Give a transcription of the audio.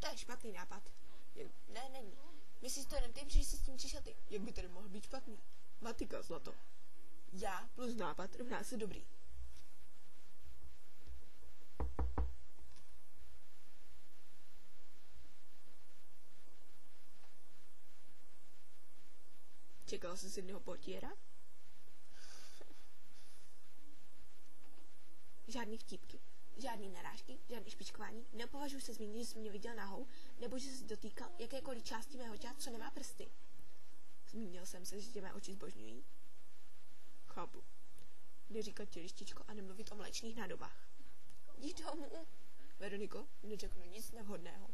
To je špatný nápad. Ne, není. Myslíš to jen ty, že jsi s tím přišel ty? Jak by tedy mohl být špatný? Matika, zlato. Já plus nápad rovná se dobrý. Čekal jsi jedného portiera? Žádný vtípky, žádný narážky, žádný špičkování. Nepovažuji se zmínit, že jsi mě viděl nahou, nebo že jsi dotýkal jakékoliv části mého těla, co nemá prsty. Zmínil jsem se, že tě mé oči zbožňují. Chápu. Neříkat ti lištičko a nemluvit o mléčných nádobách. Jdi domů. Veroniko, neřeknu nic nevhodného.